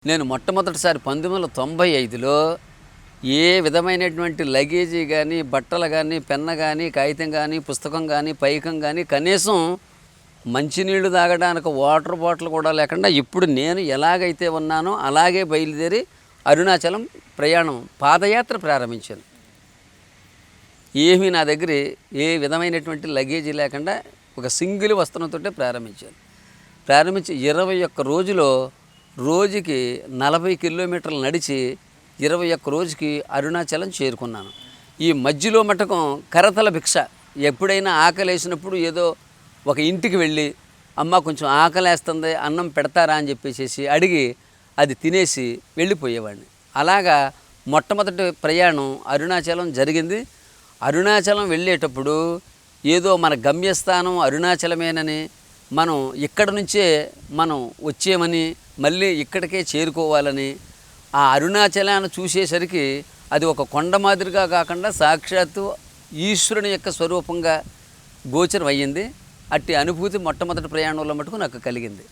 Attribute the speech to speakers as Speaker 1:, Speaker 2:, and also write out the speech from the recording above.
Speaker 1: నేను మొట్టమొదటిసారి 1995లో ఏ విధమైనటువంటి లగేజీ గానీ, బట్టలు గానీ, పెన్ గానీ, కాగితం గానీ, పుస్తకం గానీ, పైకం గానీ కనీసం మంచినీళ్ళు తాగడానికి వాటర్ బాటిల్ కూడా లేకుండా ఇప్పుడు నేను ఎలాగైతే ఉన్నానో అలాగే బయలుదేరి అరుణాచలం ప్రయాణం పాదయాత్ర ప్రారంభించాను. ఏమీ నా దగ్గర ఏ విధమైనటువంటి లగేజీ లేకుండా ఒక సింగిల్ వస్త్రంతోటే ప్రారంభించాను. ప్రారంభించి 21 రోజులో రోజుకి 40 కిలోమీటర్లు నడిచి 21 రోజుకి అరుణాచలం చేరుకున్నాను. ఈ మధ్యలో మటకం కరతల భిక్ష, ఎప్పుడైనా ఆకలేసినప్పుడు ఏదో ఒక ఇంటికి వెళ్ళి అమ్మ కొంచెం ఆకలేస్తుంది అన్నం పెడతారా అని చెప్పేసి అడిగి అది తినేసి వెళ్ళిపోయేవాడిని. అలాగా మొట్టమొదటి ప్రయాణం అరుణాచలం జరిగింది. అరుణాచలం వెళ్ళేటప్పుడు ఏదో మన గమ్యస్థానం అరుణాచలమేనని, మనం ఇక్కడి నుంచే మనం వచ్చేమని, మళ్ళీ ఇక్కడికే చేరుకోవాలని, ఆ అరుణాచలాన్ని చూసేసరికి అది ఒక కొండ మాదిరిగా కాకుండా సాక్షాత్తు ఈశ్వరుని యొక్క స్వరూపంగా గోచరం అయ్యింది. అట్టి అనుభూతి మొట్టమొదటి ప్రయాణంలో మటుకు నాకు కలిగింది.